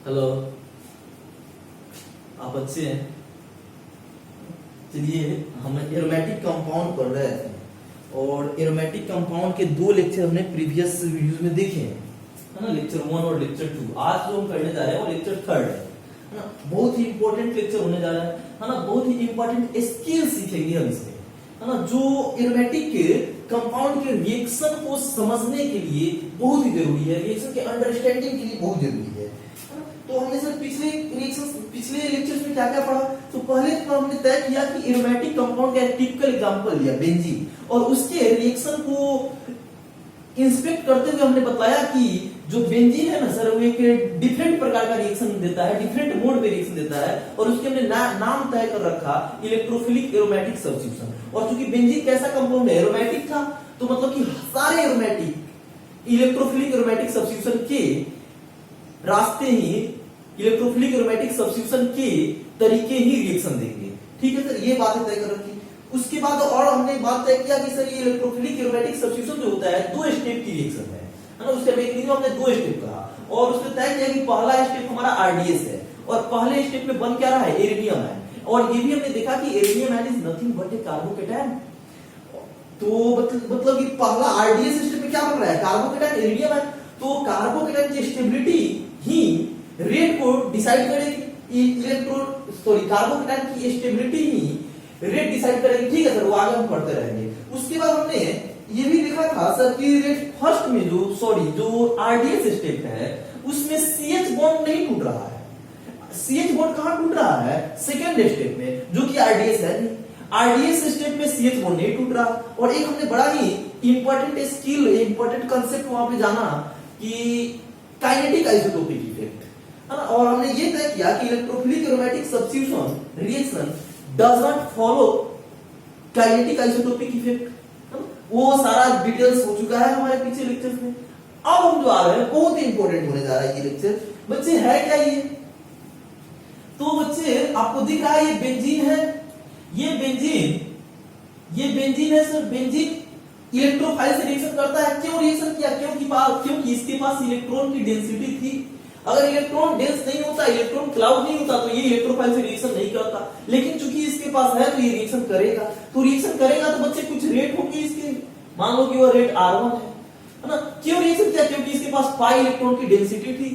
Hello, आप अच्छे हैं? चलिए, हम एरोमेटिक कंपाउंड पढ़ रहे थे और एरोमेटिक कंपाउंड के दो लेक्चर हमने प्रीवियस वीडियोस में देखे हैं, है ना। लेक्चर 1 और लेक्चर 2। आज जो हम करने जा रहे हैं वो लेक्चर 3 है ना। बहुत ही इंपॉर्टेंट लेक्चर होने जा रहा है ना। बहुत ही इंपॉर्टेंट स्किल सीखेंगे हम इसमें, है ना, जो एरोमेटिक के कंपाउंड के रिएक्शन को समझने के लिए बहुत ही जरूरी है, रिएक्शन के अंडरस्टैंडिंग के लिए बहुत जरूरी है। तो हमने सर पिछले लेक्चर्स में क्या क्या पढ़ा? तो पहले तो हमने तय किया कि एरोमेटिक कंपाउंड का एक टिपिकल एग्जांपल लिया बेंजीन, और उसके रिएक्शन को इंस्पेक्ट करते हुए हमने बताया कि जो बेंजीन है ना सर, वो एक डिफरेंट प्रकार का रिएक्शन देता है, डिफरेंट मोड पे रिएक्शन देता है, और उसके हमने नाम तय कर रखा इलेक्ट्रोफिलिक एरोमेटिक सब्स्टिट्यूशन। और चूंकि बेंजीन कैसा कंपाउंड है, एरोमेटिक था, तो मतलब कि सारे एरोमेटिक इलेक्ट्रोफिलिक एरोमेटिक सब्स्टिट्यूशन के रास्ते ही इलेक्ट्रोफिलिक एरोमेटिक सब्स्टिट्यूशन के तरीके ही रिएक्शन देंगे। ठीक है सर, ये बातें तय कर रखी। उसके बाद और हमने बात तय किया कि सर ये इलेक्ट्रोफिलिक एरोमेटिक सब्स्टिट्यूशन जो होता है 2 स्टेप की रिएक्शन है ना। उसके मैकेनिज्म हमने 2 स्टेप कहा, और उसमें तय किया कि पहला स्टेप हमारा आरडीएस है, और पहले स्टेप में बन क्या रहा है, एरेनियम है। और ये भी हमने देखा कि arenium ion is nothing but a carbocation. तो मतलब कि पहला आरडीएस स्टेप में क्या बन रहा है, कार्बोकेटायन, एरेनियम है। तो कार्बोकेटायन की स्टेबिलिटी ही रेट को डिसाइड करेगी, कार्बोकेटायन की स्टेबिलिटी ही रेट डिसाइड करेगी। ठीक है सर, वो आगे हम पढ़ते रहेंगे। उसके बाद हमने ये भी देखा था सर कि रेट फर्स्ट में जो आरडीएस स्टेप है उसमें सीएच बॉन्ड नहीं टूट रहा है। सीएच बॉन्ड कहां टूट रहा है, सेकेंड स्टेप में, जो कि आरडीएस है। आरडीएस स्टेप में सीएच बॉन्ड नहीं टूट रहा। और एक हमने बड़ा ही इंपॉर्टेंट स्किल, इंपॉर्टेंट कंसेप्ट वहां पे जाना कि काइनेटिक आइसोटोपिक इफेक्ट, है ना। और हमने ये तय किया कि electrophilic aromatic substitution reaction does not follow kinetic isotopic effect. वो सारा डिटेल्स हो चुका है हमारे पीछे लेक्चर्स में। अब हम जो आ रहे हैं बहुत ही इंपॉर्टेंट होने जा रहा है ये लेक्चर। बच्चे है क्या ये? तो बच्चे आपको दिख रहा है ये बेंजीन है, ये बेंजीन है सर। बेंजीन इलेक्ट्रोफाइल से रिएक्शन करता है। क्यों रिएक्शन किया? क्योंकि इसके पास इलेक्ट्रॉन की डेंसिटी थी। अगर इलेक्ट्रॉन डेंस नहीं होता, इलेक्ट्रॉन क्लाउड नहीं होता, तो ये इलेक्ट्रोफाइल से रिएक्शन नहीं करता। लेकिन चूंकि इसके पास है तो ये रिएक्शन करेगा। तो रिएक्शन करेगा तो बच्चे कुछ रेट होगी इसकी, मान लो कि वो रेट R1 है ना। क्यों रिएक्शन किया? क्योंकि इसके पास पाई इलेक्ट्रॉन की डेंसिटी थी,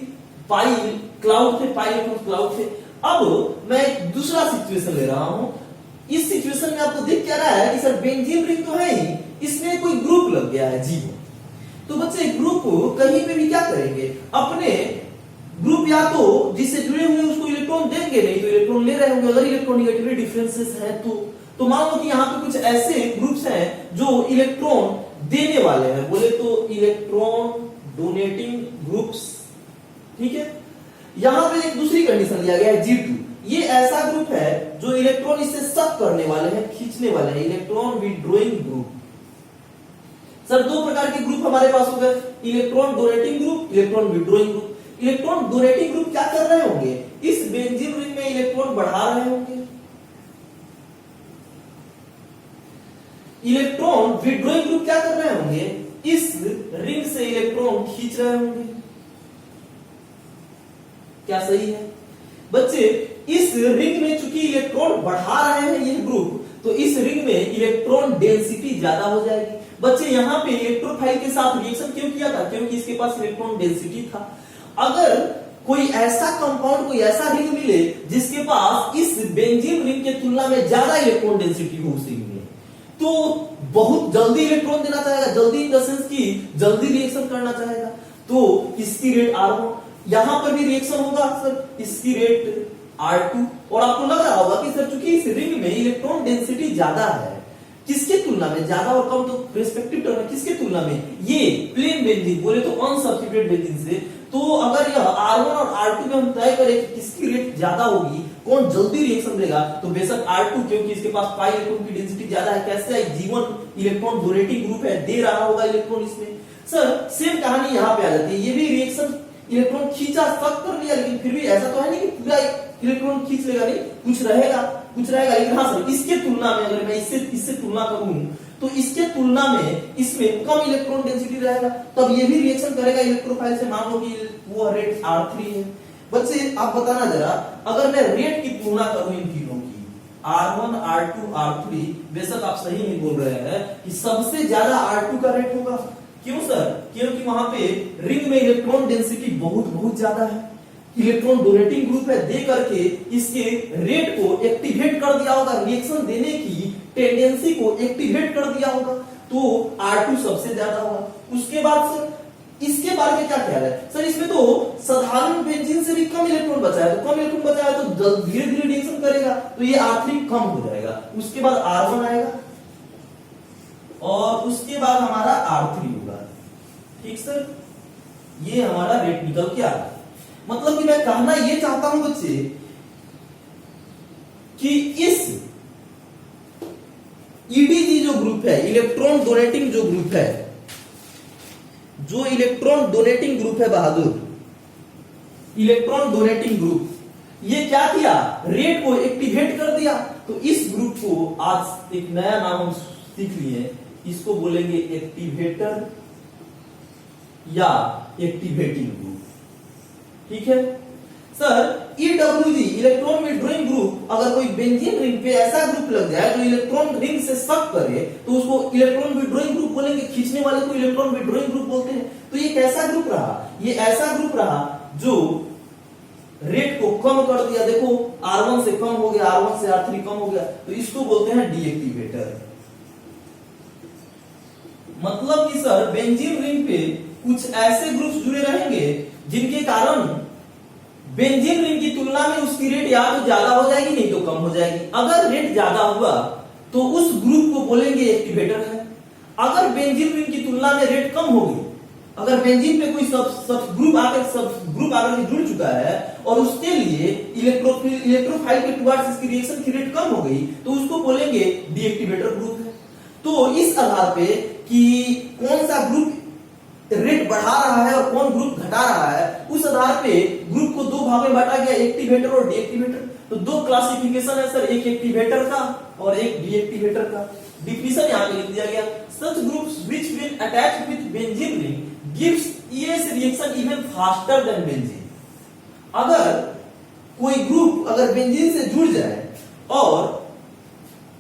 पाई क्लाउड थे, पाई इलेक्ट्रॉन क्लाउड थे। अब मैं एक दूसरा सिचुएशन ले रहा हूं। इस सिचुएशन में आपको दिख क्या रहा है कि सर बेंजीन रिंग तो है ही, इसमें कोई ग्रुप लग गया है G1। तो बच्चे ग्रुप कहीं पे भी क्या करेंगे, अपने ग्रुप या तो जिससे जुड़े हुए उसको इलेक्ट्रॉन देंगे, नहीं तो इलेक्ट्रॉन ले रहे होंगे। अगर इलेक्ट्रोनेगेटिविटी डिफरेंसेस है तो मान लो कि यहाँ पे कुछ ऐसे ग्रुप्स हैं जो इलेक्ट्रॉन देने वाले हैं, बोले तो इलेक्ट्रॉन डोनेटिंग ग्रुप्स। ठीक है, यहां पे एक दूसरी कंडीशन लिया गया है G2। ये ऐसा ग्रुप है जो इलेक्ट्रॉन इससे सक करने वाले हैं, खींचने वाले हैं, इलेक्ट्रॉन विड्रॉइंग ग्रुप। सर दो प्रकार के ग्रुप हमारे पास हो गए, electron donating group, electron withdrawing group. Electron donating group क्या कर रहे होंगे, इस बेंजीन रिंग में इलेक्ट्रॉन बढ़ा रहे होंगे। इलेक्ट्रॉन विड्रॉइंग ग्रुप क्या कर रहे होंगे, इस रिंग से इलेक्ट्रॉन खींच रहे होंगे। क्या सही है बच्चे? इस रिंग में चूंकि इलेक्ट्रॉन बढ़ा रहे हैं ये ग्रुप, तो इस रिंग में इलेक्ट्रॉन डेंसिटी ज्यादा हो जाएगी। बच्चे यहाँ पे इलेक्ट्रोफाइल के साथ रिएक्शन क्यों किया था? क्योंकि इसके पास इलेक्ट्रॉन डेंसिटी था। अगर कोई ऐसा कंपाउंड, कोई ऐसा रिंग मिले जिसके पास इस बेंजीन रिंग के तुलना में ज्यादा इलेक्ट्रॉन डेंसिटी हो उस रिंग में, तो बहुत जल्दी इलेक्ट्रॉन देना चाहेगा, जल्दी इन द सेंस की जल्दी रिएक्शन करना चाहेगा। तो इसकी रेट R1, यहां पर भी रिएक्शन होगा सर, इसकी रेट R2। और आपको लग रहा होगा कि सर चूंकि इस रिंग में इलेक्ट्रॉन डेंसिटी ज्यादा है, किसके तुलना में? ज्यादा और कम तो रेस्पेक्टिव टर्म है, किसके तुलना में? ये प्लेन बेंजीन, बोले तो अनसब्स्टिट्यूटेड बेंजीन से। तो अगर यह R1 और R2 में हम तय करें कि किसकी रेट ज्यादा होगी, कौन जल्दी रिएक्शन देगा, तो बेशक R2, क्योंकि इसके पास पाई इलेक्ट्रॉन की डेंसिटी ज्यादा है। कैसे है? G1 इलेक्ट्रॉन डोनेटिंग ग्रुप है, दे रहा होगा इलेक्ट्रॉन इसमें। सर सेम कहानी यहां पे आ जाती है। ये भी रिएक्शन इलेक्ट्रॉन खींचा, सक कर लिया, लेकिन फिर भी ऐसा तो है नहीं कि पूरा इलेक्ट्रॉन खींच लेगा, नहीं, कुछ रहेगा। लेकिन हाँ सर, इसके तुलना में अगर मैं इससे तुलना करूं तो इसके तुलना में इसमें कम इलेक्ट्रॉन डेंसिटी रहेगा, तब ये भी रिएक्शन करेगा इलेक्ट्रोफाइल से। मान लो कि वो रेट R3 है। बच्चे आप बताना जरा, अगर मैं रेट की तुलना करूं इन तीनों की, R1 R2 R3, बेशक आप सही नहीं बोल रहे हैं कि सबसे ज्यादा R2 का रेट होगा। क्यों सर? क्योंकि वहां पे रिंग में इलेक्ट्रॉन डेंसिटी बहुत बहुत ज्यादा है, इलेक्ट्रॉन डोनेटिंग ग्रुप है, दे करके इसके रेट को एक्टिवेट कर दिया होगा, रिएक्शन देने की टेंडेंसी को एक्टिवेट कर दिया होगा, तो R2 सबसे ज्यादा होगा। उसके बाद सर इसके बारे में क्या ख्याल है? सर इसमें तो साधारण बेंजीन से भी कम इलेक्ट्रॉन बचा है, तो कम इलेक्ट्रॉन बचा है तो धीरे धीरे रिएक्शन करेगा, तो ये R3 कम हो जाएगा। उसके बाद R1 आएगा और उसके बाद हमारा R3 होगा। ठीक सर, ये हमारा रेट निकल के आ रहा है। मतलब कि मैं कहना ये चाहता हूं बच्चे कि इस ईडीजी जो ग्रुप है, इलेक्ट्रॉन डोनेटिंग जो ग्रुप है, जो इलेक्ट्रॉन डोनेटिंग ग्रुप है बहादुर, इलेक्ट्रॉन डोनेटिंग ग्रुप, ये क्या किया? रेट को एक्टिवेट कर दिया। तो इस ग्रुप को आज एक नया नाम हम सीख लिए, इसको बोलेंगे एक्टिवेटर या एक्टिवेटिंग ग्रुप। ठीक है sir, EWG electron withdrawing group, अगर कोई बेंजीन रिंग पे ऐसा ग्रुप लग जाए जो इलेक्ट्रॉन रिंग से सक करे तो उसको इलेक्ट्रॉन विड्रॉइंग ग्रुप बोलेंगे, खींचने वाले को इलेक्ट्रॉन विड्रॉइंग ग्रुप बोलते हैं। तो ये कैसा ग्रुप रहा? ये ऐसा ग्रुप रहा जो रेट को कम कर दिया। देखो R1 से कम हो गया, R1 से R3 कम हो गया, तो इसको बोलते हैं डीएक्टिवेटर। मतलब कि सर बेंजीन रिंग पे कुछ ऐसे ग्रुप्स जुड़े रहेंगे जिनके कारण बेंजीन रिंग की तुलना में उसकी रेट या तो ज्यादा हो जाएगी नहीं तो कम हो जाएगी। अगर रेट ज्यादा हुआ तो उस ग्रुप को बोलेंगे एक्टिवेटर है। अगर बेंजीन रिंग की तुलना में रेट कम हो गई, अगर बेंजीन पे कोई सब ग्रुप आकर जुड़ चुका है और उसके लिए इलेक्ट्रोफाइल के टुवर्ड्स इसकी रिएक्शन की रेट कम हो गई, तो उसको बोलेंगे डीएक्टिवेटर ग्रुप है। तो इस आधार पे कि कौन सा ग्रुप रेट बढ़ा रहा है और कौन ग्रुप घटा रहा है, उस आधार पे ग्रुप को दो भाग में बांटा गया, एक्टिवेटर और डीएक्टिवेटर। तो दो क्लासिफिकेशन है सर, एक एक्टिवेटर का और एक डीएक्टिवेटर का। डिफिनेशन यहां पे लिख दिया गया, such groups which when attached with benzene ring gives ES reaction even faster than benzene. अगर कोई ग्रुप अगर बेंजीन से जुड़ जाए और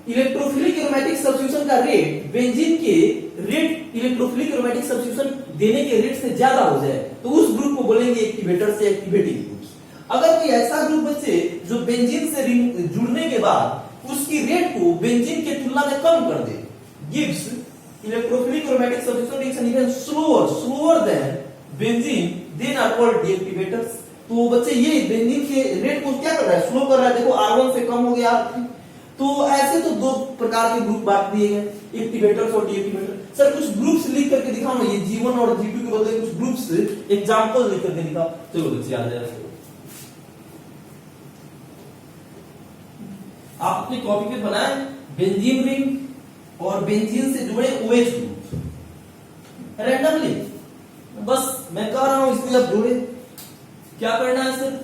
इलेक्ट्रोफिलिक एरोमेटिक सब्स्टिट्यूशन का रेट बेंजीन के रेट इलेक्ट्रोफिलिक एरोमेटिक सब्स्टिट्यूशन देने के रेट से ज्यादा हो जाए, तो उस ग्रुप को बोलेंगे एक्टिवेटर से एक्टिवेटिंग ग्रुप। अगर कोई ऐसा ग्रुप बचे जो बेंजीन से जुड़ने के बाद उसकी रेट को बेंजीन के तुलना में कम कर दे, gives electrophilic aromatic substitution reaction even slower than benzene, then are called deactivators. तो बच्चे ये बेंजीन के रेट को क्या कर रहा है? स्लो कर रहा है। देखो R1 से कम हो गया R3। तो ऐसे तो दो प्रकार के ग्रुप बांट दिए गए, एक्टिवेटर्स और डीएक्टिवेटर। सर कुछ ग्रुप्स लिख करके दिखाओ ना, ये G1 और G2 के बदले कुछ ग्रुप्स एग्जांपल लिख करके दिखाओ। चलो बच्चे आ जाए, आप अपनी कॉपी पे बनाए बेंजीन रिंग और बेंजीन से जुड़े OH ग्रुप रैंडमली। बस मैं कह रहा हूं इसमें आप जोड़े, क्या करना है सर?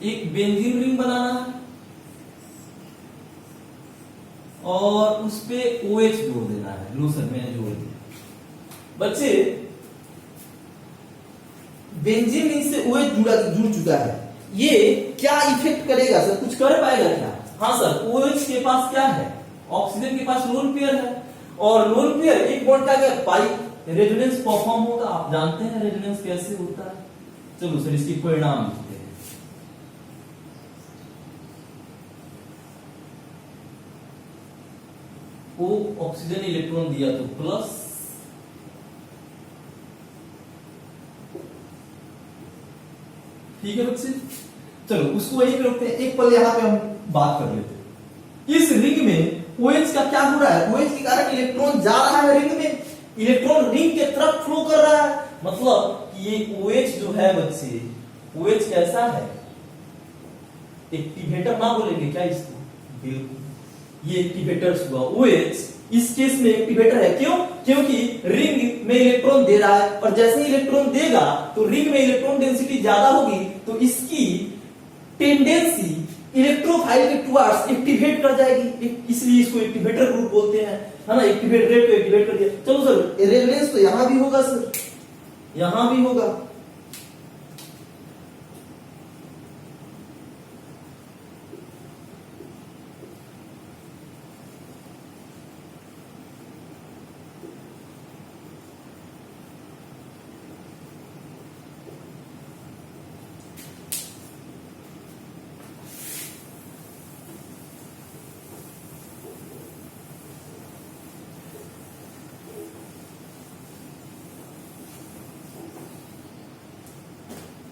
एक बेंजीन रिंग बनाना है और उस पे OH जोड़ देना है। लो सर मैंने जोड़ दिया। बच्चे बेंजीन रिंग से OH जुड़ चुका है, ये क्या इफेक्ट करेगा सर? कुछ कर पाएगा क्या? हाँ सर, OH के पास क्या है? ऑक्सीजन के पास लोन पेयर है और लोन पेयर एक बॉन्ड का क्या पाई रेजोनेंस परफॉर्म होगा। आप जानते हैं रेजोनेंस कैसे होता है। चलो सर इसकी परिणाम लिखते हैं। O ऑक्सीजन इलेक्ट्रॉन दिया तो प्लस, ठीक है बच्चे। चलो उसको वहीं पे रोकते हैं, एक पल यहां पे हम बात कर लेते हैं। इस रिंग में OH का क्या हो रहा है? OH के कारण इलेक्ट्रॉन जा रहा है रिंग में, इलेक्ट्रॉन रिंग के तरफ फ्लो कर रहा है। मतलब कि ये OH जो है बच्चे, OH कैसा है? एक्टिवेटर ना बोलेंगे क्या इसको? बिल्कुल, ये एक्टिवेटर्स हुआ। OH इस केस में एक्टिवेटर है। क्यों? क्योंकि रिंग में इलेक्ट्रॉन दे रहा है और जैसे ही इलेक्ट्रॉन देगा तो रिंग में इलेक्ट्रॉन डेंसिटी ज्यादा होगी, तो इसकी टेंडेंसी इलेक्ट्रोफाइल के टुवर्ड्स एक्टिवेट कर जाएगी, इसलिए इसको एक्टिवेटर ग्रुप बोलते हैं, है ना। एक्टिवेट रेट को एक्टिवेट कर दिया। चलो सर रेजोनेंस तो यहां भी होगा सर, यहां भी होगा।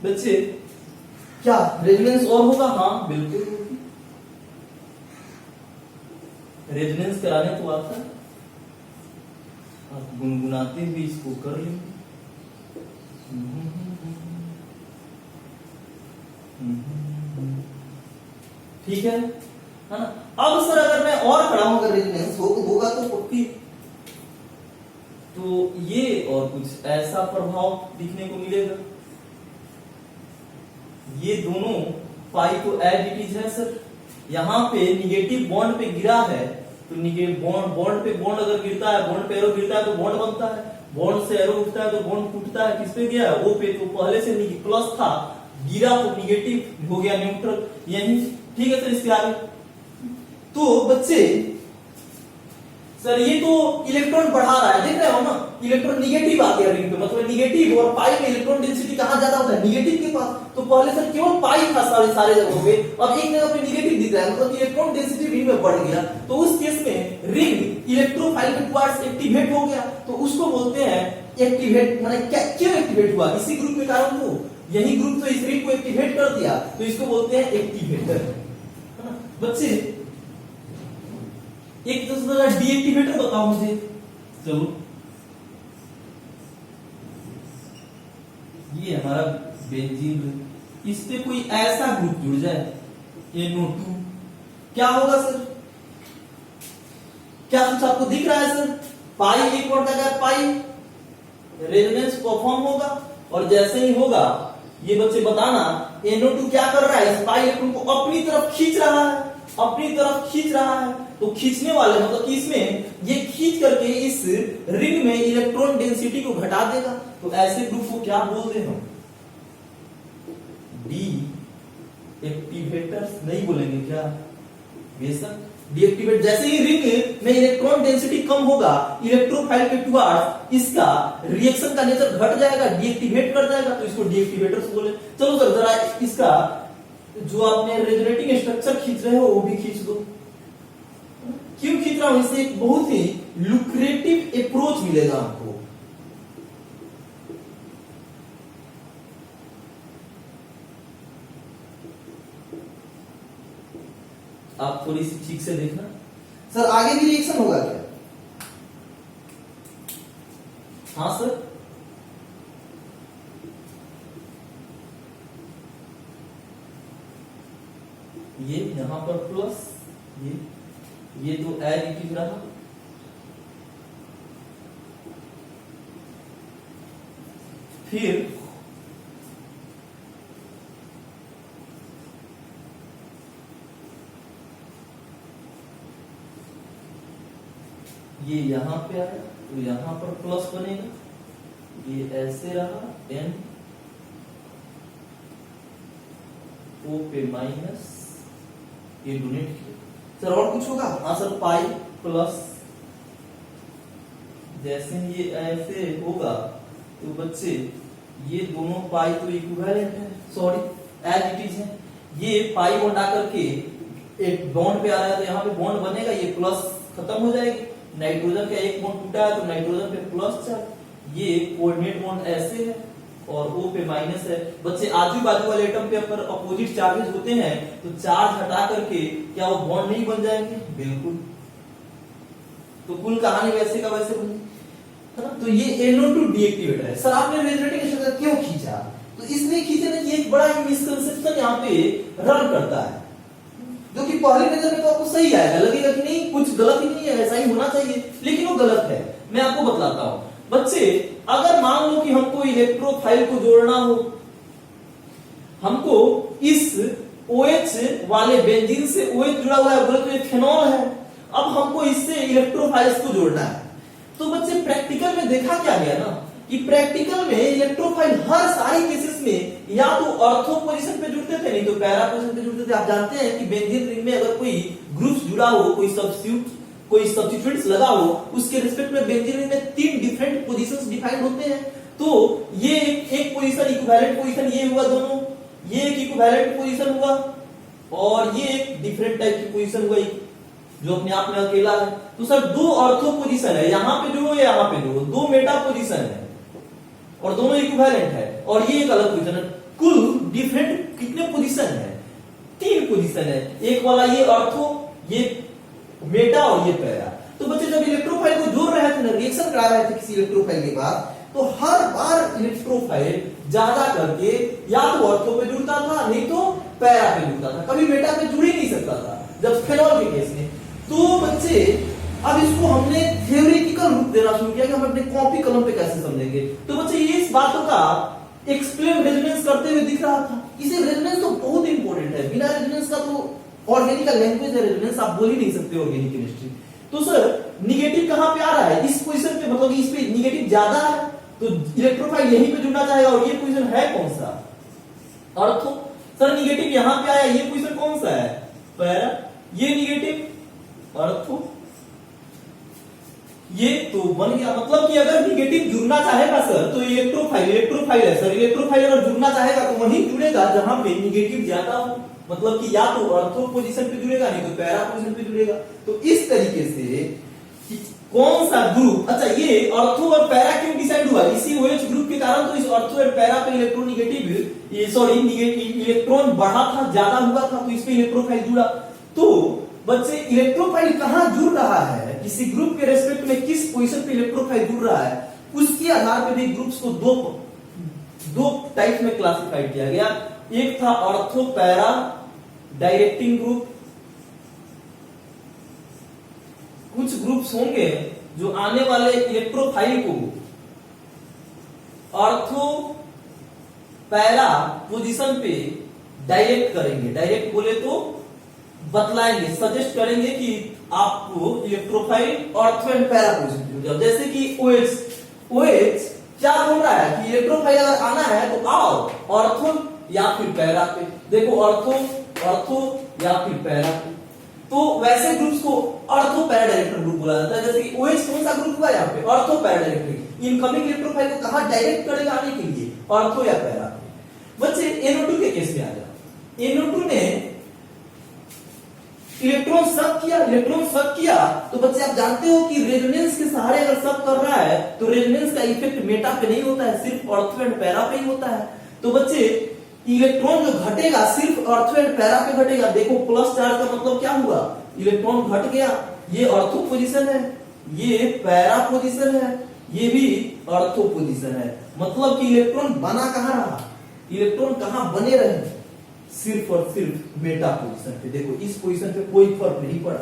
बच्चे क्या रेजोनेंस और होगा? हाँ बिल्कुल होगी। रेजोनेंस कराने तो आता है, आप गुनगुनाते हुए इसको कर लेंगे। ठीक है ना? अब सर अगर मैं और खड़ा हूं, अगर रेजोनेंस होगा तो पक्की, तो ये और कुछ ऐसा प्रभाव दिखने को मिलेगा। ये दोनों पाई तो एज इट इज है सर, यहाँ पे निगेटिव बॉन्ड पे गिरा है तो बॉन्ड पे बॉन्ड अगर गिरता है, बॉन्ड पे एरो गिरता है तो बॉन्ड बनता है, बॉन्ड से एरो उठता है तो बॉन्ड टूटता है। किस पे गया? ओ पे। तो पहले से प्लस था, गिरा तो निगेटिव हो गया, न्यूट्रल। यही ठीक है सर। इसके आगे तो बच्चे सर ये तो इलेक्ट्रॉन बढ़ा रहा है, देख रहे हो ना, इलेक्ट्रॉन निगेटिव आ गया रिंग पे, मतलब निगेटिव। और पाई में इलेक्ट्रॉन डेंसिटी कहां ज्यादा होता है? निगेटिव के पास। तो पहले सर केवल पाई था सारे जगहों पे, अब एक जगह पे निगेटिव दिख रहा है, मतलब इलेक्ट्रॉन डेंसिटी रिंग में बढ़ गया। तो उस केस में रिंग इलेक्ट्रोफाइल के टुवर्ड्स एक्टिवेट हो गया, तो उसको बोलते हैं एक्टिवेट। माने क्या, क्यों एक्टिवेट हुआ? इसी ग्रुप के कारण तो, यही ग्रुप तो इस रिंग को एक्टिवेट कर दिया, तो इसको बोलते हैं एक्टिवेटर, है ना बच्चे? एक दूसरा डीएक्टिवेटर बताओ मुझे। चलो ये हमारा बेंजीन, इस पे कोई ऐसा ग्रुप जुड़ जाए NO2, क्या होगा सर? क्या कुछ आपको दिख रहा है सर? पाई एक और का पाई रेजोनेंस परफॉर्म होगा, और जैसे ही होगा ये बच्चे बताना NO2 क्या कर रहा है? इस पाई इलेक्ट्रॉन को अपनी तरफ खींच रहा है, अपनी तरफ खींच रहा है। तो खींचने वाले मतलब कि इसमें ये खींच करके इस रिंग में इलेक्ट्रॉन डेंसिटी को घटा देगा। तो ऐसे ग्रुप को क्या बोलते हैं? डी एक्टिवेटर्स नहीं बोलेंगे क्या? बेशक डीएक्टिवेट। जैसे ही रिंग में इलेक्ट्रॉन डेंसिटी कम होगा, इलेक्ट्रोफाइल के टुवर्ड्स इसका रिएक्शन का नेचर घट जाएगा, डीएक्टिवेट कर जाएगा, तो इसको डीएक्टिवेटर्स बोले। चलो सर जरा इसका जो आपने रेजोनेटिंग स्ट्रक्चर खींच रहे हो वो भी खींच दो। क्यों खींच रहा हूं? इससे एक बहुत ही लुक्रेटिव अप्रोच मिलेगा आपको। आप थोड़ी सी ठीक से देखना सर, आगे भी रिएक्शन होगा क्या? हाँ सर, ये यहां पर प्लस, ये तो एज इट इज रहा। फिर ये यहां पे आया तो यहां पर प्लस बनेगा, ये ऐसे रहा, N O पे माइनस, ये डोनेट किया। सर और कुछ होगा? हाँ सर, पाई प्लस, जैसे ये ऐसे होगा तो बच्चे ये दोनों पाई तो इक्विवेलेंट है, सॉरी एज इट इज है। ये पाई बॉन्ड आकर के एक बॉन्ड पे आ रहा है तो यहाँ पे बॉन्ड बनेगा, ये प्लस खत्म हो जाएगी। नाइट्रोजन का एक बॉन्ड टूटा है तो नाइट्रोजन पे प्लस चार्ज, ये कोऑर्डिनेट बॉन्ड ऐसे है और O पे माइनस है। बच्चे आजू बाजू वाले एटम पे अगर अपोजिट चार्जेस होते हैं तो चार्ज हटा करके क्या वो बॉन्ड नहीं बन जाएंगे? बिल्कुल। तो कुल कहानी वैसे का वैसे बनी, है ना। तो ये NO2 डीएक्टिवेटर है। सर आपने रेजोनेटिंग स्ट्रक्चर क्यों खींचा? तो इसलिए खींचे ना कि एक बड़ा मिसकंसेप्शन यहाँ पे रन करता है, जो कि पहली नजर में तो आपको सही आएगा, लगेगा कि नहीं कुछ गलत ही नहीं है, ऐसा ही होना चाहिए, लेकिन वो गलत है। मैं आपको बतलाता हूं बच्चे, अगर मान लो कि हमको इलेक्ट्रोफाइल को जोड़ना हो, हमको इस OH वाले बेंजीन से OH जुड़ा हुआ है, बोले तो ये फेनॉल है, अब हमको इससे इलेक्ट्रोफाइल्स को जोड़ना है। तो बच्चे प्रैक्टिकल में देखा क्या गया ना कि प्रैक्टिकल में इलेक्ट्रोफाइल हर सारे केसेस में या तो ऑर्थो पोजीशन पे जुड़ते थे, नहीं तो पैरा पोजीशन पे जुड़ते थे। आप जानते हैं कि बेंजीन रिंग में अगर कोई ग्रुप्स जुड़ा हो, कोई सब्स्टिट्यूएंट्स लगा हो, उसके रिस्पेक्ट में बेंजीन रिंग में 3 डिफरेंट पोजीशंस डिफाइंड होते हैं। तो ये एक पोजीशन इक्विवेलेंट पोजीशन ये हुआ दोनों, ये एक इक्विवेलेंट पोजीशन हुआ और ये एक डिफरेंट टाइप की पोजीशन हुआ जो अपने आप में अकेला है। तो सर 2 ऑर्थो पोजीशन है, यहां पे जो है यहाँ पे जो 2 मेटा पोजीशन है और दोनों इक्विवेलेंट है, और ये एक अलग पोजीशन है। कुल डिफरेंट कितने पोजीशन है, 3 पोजीशन है। एक वाला ये ऑर्थो, ये मेटा और ये पैरा। तो बच्चे जब इलेक्ट्रोफाइल को जोड़ रहे थे ना, रिएक्शन करा रहे थे किसी इलेक्ट्रोफाइल के बाद, तो हर बार इलेक्ट्रोफाइल ज्यादा करके या तो ऑर्थो पे जुड़ता था, नहीं तो पैरा पे जुड़ता था, कभी मेटा पे जुड़ ही नहीं सकता था जब फेनॉल के केस में। तो बच्चे अब इसको हमने थ्योरेटिकल रूप देना शुरू किया कि हम अपने कॉपी कलम पे कैसे समझेंगे। तो बच्चे ये इस बातों का एक्सप्लेन रेजोनेंस करते हुए दिख रहा था। इसे रेजोनेंस तो बहुत इंपॉर्टेंट है, बिना रेजोनेंस का तो ऑर्गेनिक का लैंग्वेज है रेजोनेंस, आप बोल ही नहीं सकते ऑर्गेनिक केमिस्ट्री। तो सर निगेटिव कहां पे आ रहा है, इस पोजीशन पे, मतलब इस पे निगेटिव ज्यादा है तो इलेक्ट्रोफाइल यहीं पे जुड़ना चाहेगा। और ये पोजीशन है कौन सा, ऑर्थो। सर निगेटिव यहां पे आया, ये पोजीशन कौन सा है, पैरा। ये निगेटिव, ऑर्थो, ये तो बन गया। मतलब कि अगर निगेटिव जुड़ना चाहेगा सर तो इलेक्ट्रोफाइल है सर, इलेक्ट्रोफाइल अगर जुड़ना चाहेगा तो वहीं जुड़ेगा जहां पे निगेटिव ज्यादा हो। मतलब कि या तो ऑर्थो पोजीशन पे जुड़ेगा, नहीं तो पैरा पोजीशन पे जुड़ेगा। तो इस तरीके से कौन सा ग्रुप, अच्छा ये ऑर्थो और पैरा क्यों डिसाइड हुआ, इसी OH ग्रुप के कारण। तो इस ऑर्थो और पैरा पे इलेक्ट्रोनिगेटिव, सॉरी निगेटिव इलेक्ट्रॉन बढ़ा था, ज्यादा हुआ था, तो इस पे इलेक्ट्रोफाइल जुड़ा। तो बच्चे इलेक्ट्रोफाइल कहां जुड़ रहा है, किसी ग्रुप के रेस्पेक्ट में किस पोजीशन पे इलेक्ट्रोफाइल जुड़ रहा है, उसके आधार पर भी ग्रुप्स को दो टाइप में क्लासिफाइड किया गया। एक था ऑर्थो पैरा डायरेक्टिंग ग्रुप। कुछ ग्रुप्स होंगे जो आने वाले इलेक्ट्रोफाइल को ऑर्थो पैरा पोजीशन पे डायरेक्ट करेंगे, डायरेक्ट बोले तो बतलाएंगे, सजेस्ट करेंगे कि आपको electrophile ortho and para position पे, जैसे कि OH क्या बोल रहा है कि इलेक्ट्रोफाइल अगर आना है तो आओ ऑर्थो या फिर पैरा पे। देखो ऑर्थो या फिर पैरा पे। तो वैसे ग्रुप्स को ऑर्थो पैरा डायरेक्टर ग्रुप बोला जाता है। जैसे कि OH कौन सा ग्रुप हुआ यहाँ पे, ortho para director. Incoming electrophile को कहां डायरेक्ट करेगा आने के लिए, ऑर्थो या पैरा पे। बच्चे NO2 के केस में आ जाओ। NO2 ने इलेक्ट्रॉन शक किया तो बच्चे आप जानते हो कि रेजोनेंस के सहारे अगर शक कर रहा है तो रेजोनेंस का इफेक्ट मेटा पे नहीं होता है, सिर्फ ऑर्थो एंड पैरा पे ही होता है। तो बच्चे इलेक्ट्रॉन जो घटेगा सिर्फ ऑर्थो एंड पैरा पे घटेगा। देखो प्लस चार्ज का मतलब क्या हुआ, इलेक्ट्रॉन घट गया। ये ऑर्थो पोजीशन है, ये पैरा पोजीशन है, ये भी ऑर्थो पोजीशन है। मतलब कि इलेक्ट्रॉन बना कहां रहा, इलेक्ट्रॉन कहां बने रहे, सिर्फ और सिर्फ मेटा पोजीशन पे। देखो इस पोजीशन पे कोई फर्क नहीं पड़ा।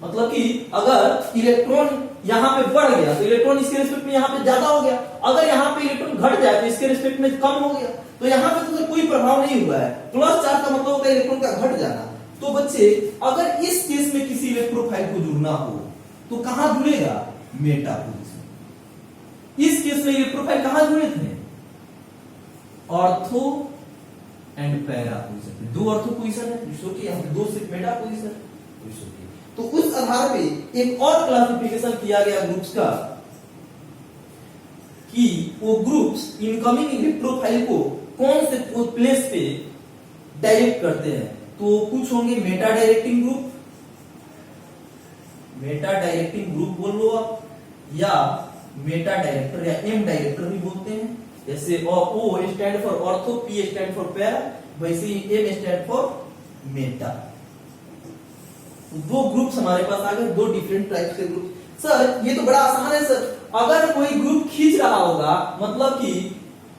मतलब कि अगर इलेक्ट्रॉन यहां पे बढ़ गया तो इलेक्ट्रॉन इसके रिस्पेक्ट में यहां पे ज्यादा हो गया, अगर यहां पे इलेक्ट्रॉन घट जाए तो इसके रिस्पेक्ट में कम हो गया। तो यहां पे तो कोई प्रभाव नहीं हुआ है। प्लस चार्ज का मतलब होता है इलेक्ट्रॉन का घट जाना। तो बच्चे अगर इस केस में किसी इलेक्ट्रोफाइल को जुड़ना हो तो कहां जुड़ेगा, मेटा पोजीशन। इस केस में इलेक्ट्रोफाइल कहां जुड़े थे, ortho and para position. 2 ortho position है, यहाँ पे 2 सिर्फ मेटा पोजीशन। तो उस आधार पे एक और क्लासिफिकेशन किया गया ग्रुप्स का कि वो ग्रुप्स इनकमिंग इलेक्ट्रोफाइल को कौन से प्लेस पे डायरेक्ट करते हैं। तो कुछ होंगे Meta directing group, Meta directing group बोल लो आप, या मेटा डायरेक्टर या एम डायरेक्टर भी बोलते हैं। जैसे O stand for ortho, P stand for para, वैसे ही M stand for Meta. 2 groups हमारे पास आ गए, 2 डिफरेंट टाइप के ग्रुप। सर ये तो बड़ा आसान है सर, अगर कोई ग्रुप खींच रहा होगा मतलब कि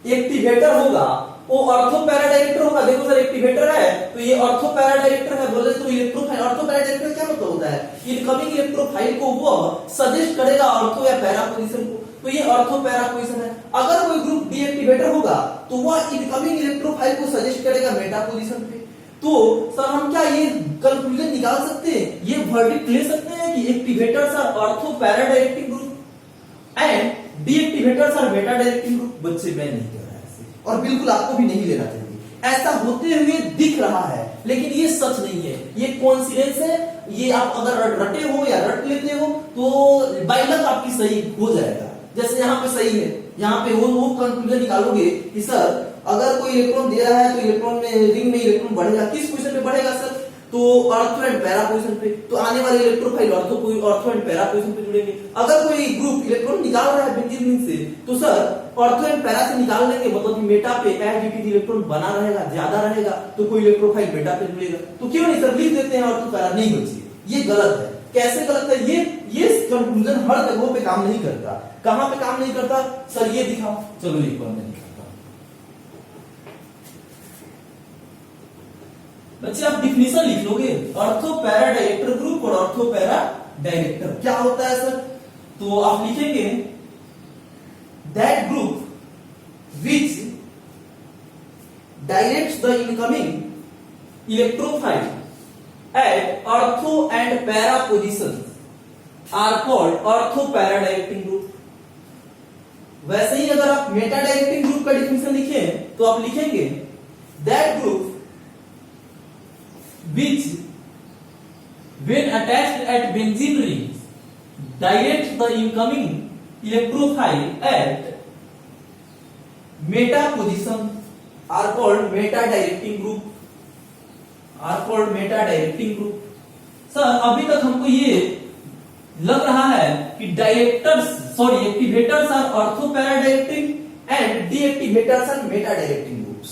एक्टिवेटर होगा, वो ऑर्थो पैरा डायरेक्टर होगा। देखो सर एक्टिवेटर है तो ये ऑर्थो पैरा डायरेक्टर है, बोले तो इलेक्ट्रोफाइल। ऑर्थो पैरा डायरेक्टर क्या मतलब होता है, इनकमिंग इलेक्ट्रोफाइल को वो सजेस्ट करेगा ऑर्थो या पैरा पोजीशन को, तो ये ऑर्थो पैरा पोजीशन है। अगर कोई ग्रुप डीएक्टिवेटर होगा तो वह इनकमिंग इलेक्ट्रोफाइल को सजेस्ट करेगा मेटा पोजीशन पे। तो सर हम क्या ये कंक्लूजन निकाल सकते हैं, ये वर्डिक्ट ले सकते हैं कि activators are ortho para directing group and deactivators are meta directing group. बच्चे मैं नहीं कह रहा ऐसे, और बिल्कुल आपको भी नहीं लेना चाहिए। ऐसा होते हुए दिख रहा है लेकिन ये सच नहीं है, ये कोइंसिडेंस है। ये आप अगर रटे हो या रट लेते हो तो बाय लक आपकी सही हो जाएगा। जैसे यहाँ पे सही है, यहाँ पे वो कंक्लूजन निकालोगे कि सर अगर कोई इलेक्ट्रॉन दे रहा है तो इलेक्ट्रॉन में रिंग में इलेक्ट्रॉन बढ़ेगा, किस पोजीशन पे बढ़ेगा सर, तो ऑर्थो एंड पैरा पोजीशन पे, तो आने वाले electrophile ortho and para position पे जुड़ेंगे। अगर कोई ग्रुप इलेक्ट्रॉन निकाल रहा है बेंजीन रिंग से, तो सर ऑर्थो एंड पैरा से निकाल लेंगे, मतलब कि मेटा पे एज इट इज इलेक्ट्रॉन बना रहेगा, ज्यादा रहेगा, तो कोई इलेक्ट्रोफाइल मेटा पे जुड़ेगा। तो क्यों नहीं सर लिख देते हैं ऑर्थो पैरा, नहीं बच्चे ये गलत है। कैसे गलत है? ये कंक्लूजन हर जगहों पे काम नहीं करता। कहां पे काम नहीं करता सर, ये दिखाओ। चलो एक बार मैं दिखाता हूं बच्चे, आप डिफिनेशन लिख लोगे ऑर्थो पैरा डायरेक्टर ग्रुप और ऑर्थो पैरा डायरेक्टर क्या होता है सर। तो आप लिखेंगे that group which directs the incoming electrophile at ortho and para positions are called ortho para directing group। वैसे ही अगर आप मेटा डायरेक्टिंग ग्रुप का डिफिनेशन लिखे तो आप लिखेंगे that group which when attached at benzene rings directs the incoming electrophile at meta position are called meta directing group, are called meta directing group. Sir अभी तक हमको ये लग रहा है कि activators are ortho para directing and deactivators are meta directing groups.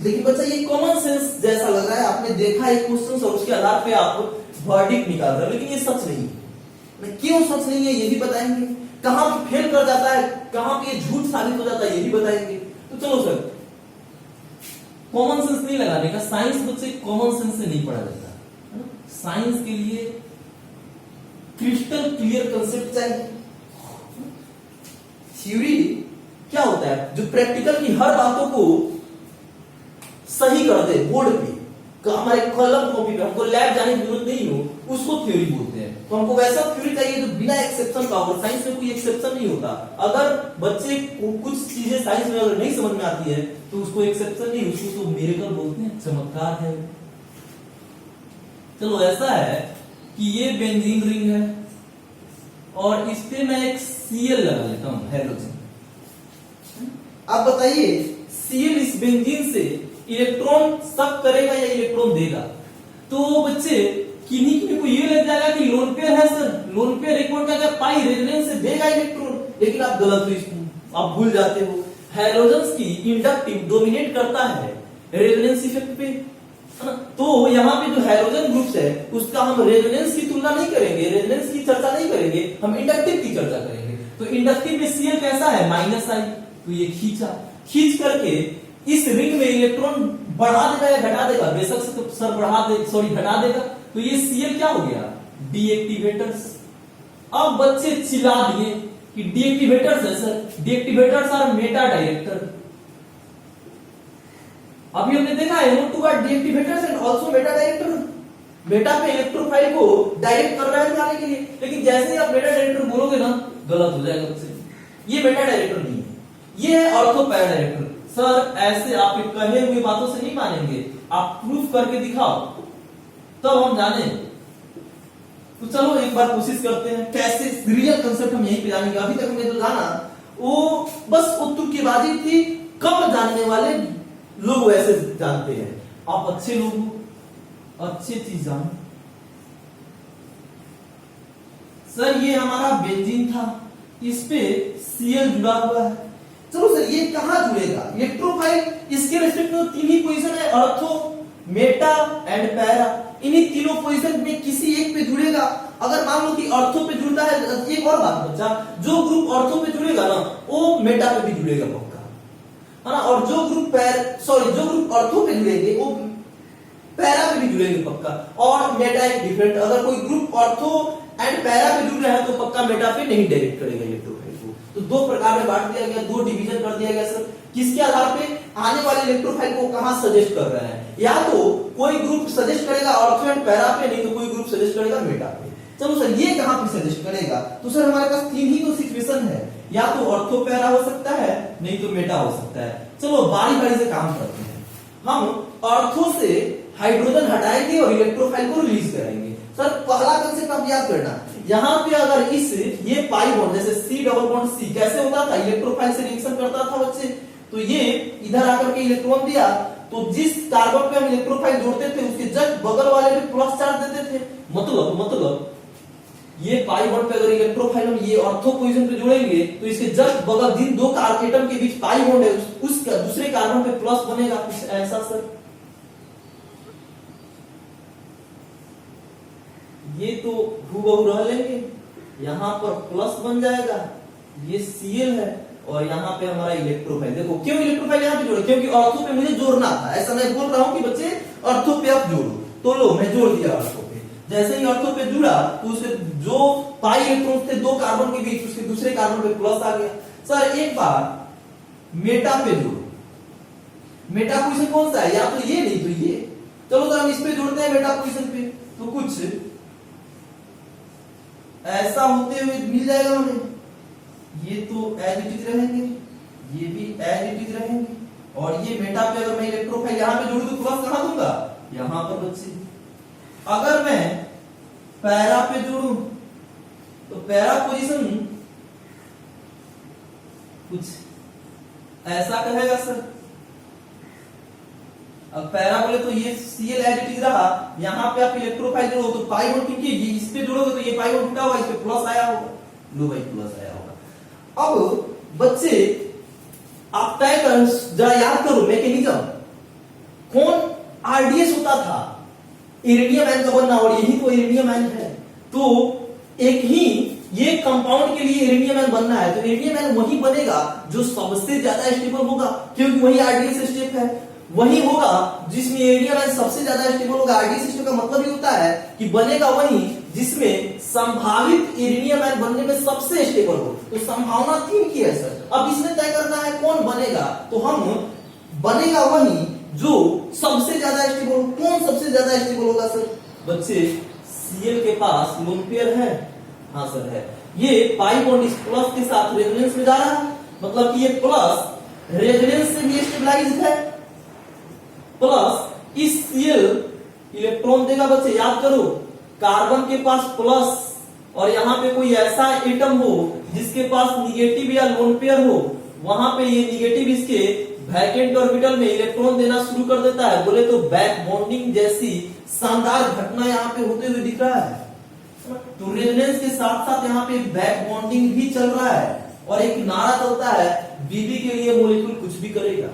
लेकिन बच्चा ये कॉमन सेंस जैसा लग रहा है, आपने देखा एक क्वेश्चन और उसके आधार पे आप वर्डिक्ट निकाल रहे हो, लेकिन ये सच नहीं है। क्यों सच नहीं है ये भी बताएंगे, कहां पे फेल कर जाता है, कहां पे ये झूठ साबित हो जाता है ये भी बताएंगे। तो चलो सर, कॉमन सेंस नहीं लगाने का, साइंस बच्चे कॉमन सेंस से नहीं पढ़ा जाता है ना। साइंस के लिए क्रिस्टल क्लियर कंसेप्ट चाहिए। थ्योरी क्या होता है, जो प्रैक्टिकल की हर बातों को सही कर दे बोर्ड पे, हमारे कलम कॉपी पे, हमको लैब जाने की जरूरत नहीं हो, उसको थ्योरी बोलते हैं। तो हमको वैसा थ्योरी चाहिए जो बिना एक्सेप्शन का हो। साइंस में कोई एक्सेप्शन नहीं होता। अगर बच्चे को कुछ चीजें साइंस में अगर नहीं समझ में आती है तो उसको एक्सेप्शन नहीं, उसको तो मिरेकल बोलते हैं, चमत्कार है। चलो ऐसा है कि ये बेंजीन रिंग है और इस पे मैं एक Cl लगा लेता हूं, हेलोजन। आप बताइए Cl इस बेंजीन से इलेक्ट्रॉन सक करेगा या इलेक्ट्रॉन देगा? तो बच्चे किन्हीं को ये लग जाएगा कि लोन पेयर है सर, लोन पेयर एक क्या क्या पाई रेजोनेंस से देगा इलेक्ट्रॉन, लेकिन आप गलत हो, आप भूल जाते हो। हैलोजेंस की इंडक्टिव डोमिनेट करता है रेजोनेंस इफेक्ट पे, है ना। तो यहाँ पे जो हैलोजन ग्रुप्स है उसका हम रेजोनेंस की तुलना नहीं करेंगे, रेजोनेंस की चर्चा नहीं करेंगे, हम इंडक्टिव की चर्चा करेंगे। तो इंडक्टिव में Cl कैसा है, -I, तो ये खींच करके इस रिंग में इलेक्ट्रॉन बढ़ा देगा या घटा देगा, बेशक सर घटा देगा। तो ये Cl क्या हो गया, डीएक्टिवेटर्स। अब बच्चे चिल्ला दिए कि डीएक्टिवेटर्स है sir, deactivators are meta director. अभी हमने देखा है नोट टू का deactivators and also meta director. Meta पे इलेक्ट्रोफाइल को डायरेक्ट कर रहा है जाने के लिए, लेकिन जैसे ही आप मेटा डायरेक्टर बोलोगे ना गलत हो जाएगा बच्चे। ये मेटा डायरेक्टर नहीं है, ये है ऑर्थो पैरा डायरेक्टर। सर ऐसे आप कहे हुए बातों से नहीं मानेंगे, आप प्रूफ करके दिखाओ तब हम जाने। तो चलो एक बार कोशिश करते हैं कैसे रियल कंसेप्ट हम यहीं पे जानेंगे। अभी तक हमने जो जाना वो बस तुक्केबाजी थी, कम जानने वाले लोग वैसे जानते हैं। आप अच्छे लोग हो, अच्छी चीज जानो। सर ये हमारा बेंजीन था, इस पे Cl जुड़ा हुआ है। चलो सर ये कहां जुड़ेगा, इलेक्ट्रोफाइल इसके रेस्पेक्ट में तीन ही पोजीशन है, ऑर्थो, मेटा एंड पैरा। इन्हीं तीनों पोजीशन में किसी एक पे जुड़ेगा। अगर मान लो कि ऑर्थो पे जुड़ता है, एक और बात बच्चा, जो ग्रुप ऑर्थो पे जुड़ेगा ना वो मेटा पे भी जुड़ेगा पक्का, है ना। और जो ग्रुप ऑर्थो पे जुड़ेंगे वो पैरा पे भी जुड़ेंगे पक्का। और मेटा एक डिफरेंट, अगर कोई ग्रुप ऑर्थो एंड पैरा पे जुड़ रहा है तो पक्का मेटा पे नहीं डायरेक्ट करेगा इलेक्ट्रोफाइल को। तो दो प्रकार में बांट दिया गया, दो डिवीजन कर दिया गया सर। किसके आधार पे, आने वाले इलेक्ट्रोफाइल को कहां सजेस्ट कर रहे हैं। या तो कोई ग्रुप सजेस्ट करेगा ऑर्थो एंड पैरा पे, नहीं तो कोई ग्रुप सजेस्ट करेगा मेटा पे। चलो सर ये कहां पे सजेस्ट करेगा, तो सर हमारे पास तीन ही तो सिचुएशन है, या तो ऑर्थो पैरा हो सकता है, नहीं तो मेटा हो सकता है। चलो बारी बारी से काम करते हैं। हम ऑर्थो से हाइड्रोजन हटाएंगे और इलेक्ट्रोफाइल को रिलीज करेंगे। सर पहला कंसेप्ट आप याद करना, यहाँ पे अगर इस ये पाई बॉन्ड जैसे C डबल बॉन्ड C कैसे होता था, इलेक्ट्रोफाइल से रिएक्शन करता था बच्चे। तो ये इधर आकर के इलेक्ट्रॉन दिया तो जिस कार्बन पे हम इलेक्ट्रोफाइल जोड़ते थे उसके जस्ट बगल वाले पे प्लस चार्ज देते थे। मतलब ये पाई बॉन्ड पे अगर इलेक्ट्रोफाइल हम ये ऑर्थो पोजीशन पे जोड़ेंगे तो इसके जस्ट बगल जिन दो एटम के बीच पाई बॉन्ड है उस दूसरे कार्बन पे प्लस बनेगा, कुछ ऐसा सर। ये तो हूबहू रह लेंगे, यहाँ पर प्लस बन जाएगा, ये Cl है और यहाँ पे हमारा इलेक्ट्रोफाइल। देखो क्यों इलेक्ट्रोफाइल यहाँ पे जोड़े, क्योंकि ऑर्थो पे मुझे जोड़ना था। ऐसा मैं बोल रहा हूँ कि बच्चे ऑर्थो पे आप जोड़ो, तो लो मैं जोड़ दिया ऑर्थो पे। जैसे ही ऑर्थो पे जुड़ा तो उसके जो पाई इलेक्ट्रॉन थे दो कार्बन के बीच, उसके दूसरे कार्बन पे प्लस आ गया। सर एक बार मेटा पे जोड़ो, मेटा पोजीशन कौन सा है, या तो ये नहीं तो ये। चलो सर हम इस पे जोड़ते हैं मेटा पोजीशन पे, तो कुछ ऐसा होते हुए मिल जाएगा हमें। ये तो एज इट इज रहेंगे, ये भी एज इट इज रहेंगे, और ये मेटा पे अगर मैं इलेक्ट्रोफाइल यहाँ पे जोड़ू तो प्लस कहां दूंगा, यहां पर बच्चे। अगर मैं पैरा पे जोड़ू तो पैरा पोजीशन कुछ ऐसा कहेगा सर। अब पैरा बोले तो ये Cl एज इट इज रहा, यहाँ पे आप इलेक्ट्रोफाइल जोड़ो तो पाई बॉन्ड, क्योंकि इस पे जोड़ोगे तो ये पाई बॉन्ड टूटा होगा, इस पे प्लस आया होगा, लो भाई प्लस आया होगा। अब बच्चे आप तय कर जरा याद करो मैकेनिज्म, कौन आरडीएस होता था, इरेनियम आयन का बनना, और यही तो इरेनियम आयन है। तो एक ही ये कंपाउंड के लिए इरेनियम आयन बनना है, तो इरेनियम आयन वही बनेगा जो सबसे ज्यादा स्टेबल होगा, क्योंकि वही आरडीएस स्टेप है। वही होगा जिसमें इरेनियम आयन सबसे ज्यादा स्टेबल होगा। आरडीएस स्टेप का मतलब ही होता है कि बनेगा वही जिसमें संभावित इरेनियम आयन बनने में सबसे स्टेबल हो। तो संभावना 3 की है सर। अब इसमें तय करना है कौन बनेगा, तो हम बनेगा वही जो सबसे ज्यादा स्टेबल हो। कौन सबसे ज्यादा स्टेबल होगा सर, बच्चे Cl के पास लोन पेयर है, हाँ सर है। ये पाई बॉन्ड इस प्लस के साथ रेजोनेंस में जा रहा है, मतलब कि ये प्लस रेजोनेंस से भी स्टेबलाइज्ड है, प्लस इस Cl इलेक्ट्रॉन देगा। बच्चे याद करो कार्बन के पास प्लस, और यहाँ पे कोई ऐसा एटम हो जिसके पास निगेटिव या लोन पेयर हो, वहां पे ये निगेटिव इसके वैकेंट ऑर्बिटल में इलेक्ट्रॉन देना शुरू कर देता है। बोले तो बैक बॉन्डिंग जैसी शानदार घटना यहाँ पे होते हुए दिख रहा है। तो रेजोनेंस के साथ साथ यहाँ पे बैक बॉन्डिंग भी चल रहा है, और एक नारा चलता है बीबी के लिए मॉलिक्यूल कुछ भी करेगा,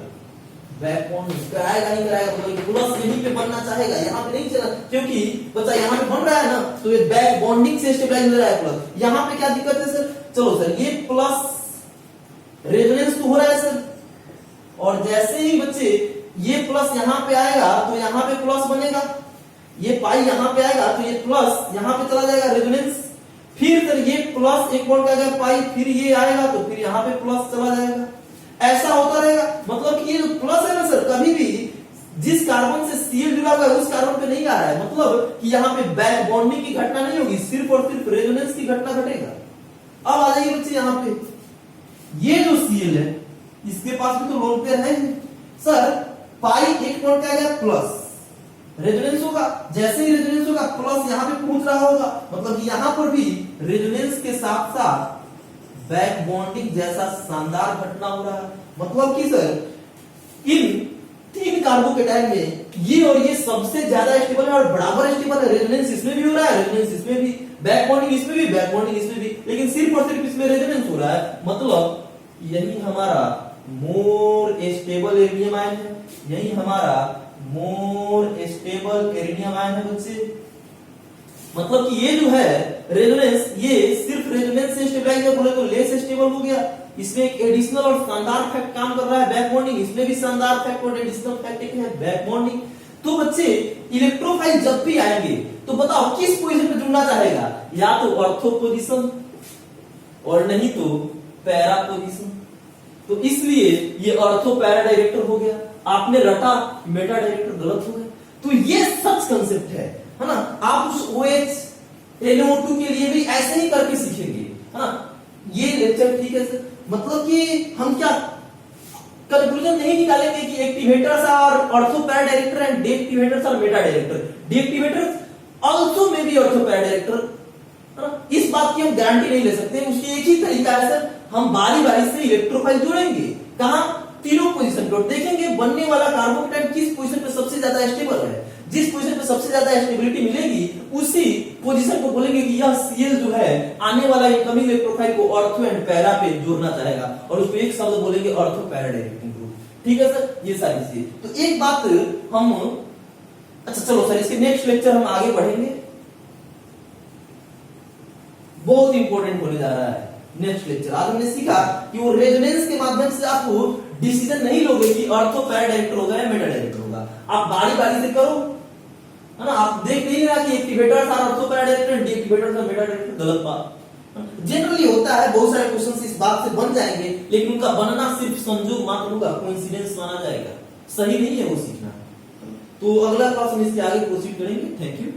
बैक बॉन्डिंग कराएगा नहीं कराएगा, प्लस यहीं पे बनना चाहेगा, यहाँ पे नहीं चला, क्योंकि बच्चा यहाँ पे बन रहा है ना, तो ये बैक बॉन्डिंग से स्टेबलाइज हो रहा है प्लस। यहाँ पे क्या दिक्कत है सर, चलो सर ये प्लस रेजोनेंस तो हो रहा है सर, और जैसे ही बच्चे ये प्लस यहाँ पे आएगा तो यहाँ पे प्लस बनेगा, ये पाई यहाँ पे आएगा तो ये प्लस यहाँ पे चला जाएगा रेजोनेंस, फिर सर ये प्लस एक बॉन्ड का जाएगा पाई, फिर ये आएगा तो फिर यहाँ पे प्लस चला जाएगा, ऐसा होता रहेगा। मतलब कि ये जो प्लस है ना सर, कभी भी जिस कार्बन से Cl जुड़ा हुआ है उस कार्बन पे नहीं आ रहा है, मतलब कि यहाँ पे बैक बॉन्डिंग की घटना नहीं होगी, सिर्फ और सिर्फ रेजोनेंस की घटना घटेगा। अब आ जाइए बच्चे यहाँ पे, ये जो Cl है इसके पास भी तो लोन पेयर है सर, पाई एक बॉन्ड का गया प्लस, रेजोनेंस होगा, जैसे ही रेजोनेंस होगा प्लस यहाँ पे पहुंच रहा होगा, मतलब कि यहाँ पर भी रेजोनेंस के साथ साथ बैक बॉन्डिंग जैसा शानदार घटना हो रहा है। मतलब कि सर इन 3 कार्बोकेटाइन में ये और ये सबसे ज्यादा स्टेबल है और बराबर स्टेबल है। रेजोनेंस इसमें भी हो रहा है, रेजोनेंस इसमें भी, बैक बॉन्डिंग इसमें भी, बैक बॉन्डिंग इसमें भी, लेकिन सिर्फ और सिर्फ इसमें रेजोनेंस हो रहा है। मतलब यही हमारा मोर स्टेबल इरेनियम आयन है, यही हमारा मोर स्टेबल इरेनियम आयन है बच्चे। मतलब कि ये जो है रेजोनेंस, ये सिर्फ रेजोनेंस से स्टेबलाइज है, बोले तो लेस स्टेबल हो गया। इसमें एक एडिशनल और शानदार फैक्ट काम कर रहा है, बैक बॉन्डिंग। इसमें भी शानदार फैक्ट और एडिशनल फैक्ट एक है, बैक बॉन्डिंग। तो बच्चे इलेक्ट्रोफाइल जब भी आएंगे तो बताओ किस पोजीशन पे जुड़ना चाहेगा, या तो ऑर्थो पोजीशन और नहीं तो पैरा पोजीशन। तो इसलिए ये ऑर्थो पैरा डायरेक्टर हो गया। आपने रटा मेटा डायरेक्टर गलत हो गया। तो ये सच कंसेप्ट है ना। आप उस OH NO2 के लिए भी ऐसे ही करके सीखेंगे, है ना। ये लेक्चर ठीक है सर। मतलब कि हम क्या कंक्लूजन नहीं निकालेंगे कि activators are ortho para director and deactivators are meta director. Deactivators also may be ortho para director, है ना। इस बात की हम गारंटी नहीं ले सकते। उसकी एक ही तरीका है सर, हम बारी बारी से इलेक्ट्रोफाइल जोड़ेंगे। कहां? तीनों पोजीशन पे, देखेंगे बनने वाला कार्बोकेटाइन किस पोजीशन पे सबसे ज्यादा स्टेबल है, जिस पोजीशन पे सबसे ज्यादा स्टेबिलिटी मिलेगी उसी पोजीशन को बोलेंगे कि यह Cl जो है आने वाला इनकमिंग इलेक्ट्रोफाइल को ऑर्थो एंड पैरा पे जोड़ना चाहेगा और उसको एक शब्द बोलेंगे ऑर्थो पैरा डायरेक्टिंग ग्रुप। ठीक है सर, ये सारी चीजें। तो एक बात हम, अच्छा चलो सर इसके नेक्स्ट लेक्चर हम आगे बढ़ेंगे, बहुत इंपॉर्टेंट होने जा रहा है नेक्स्ट लेक्चर। आज हमने सीखा कि वो रेजोनेंस के माध्यम से आप डिसीजन नहीं लोगे कि ऑर्थो पैरा डायरेक्टर होगा या मेटा डायरेक्टर होगा, आप बारी बारी से करो, है ना। आप देख नहीं रहा कि activators are ortho para director, deactivators are meta director, गलत बात। जनरली होता है, बहुत सारे क्वेश्चंस इस बात से बन जाएंगे, लेकिन उनका बनना सिर्फ संयोग मात्र होगा, कोइंसिडेंस माना जाएगा, सही नहीं है वो सीखना। तो अगला क्लास में इसके आगे प्रोसीड करेंगे। Thank you.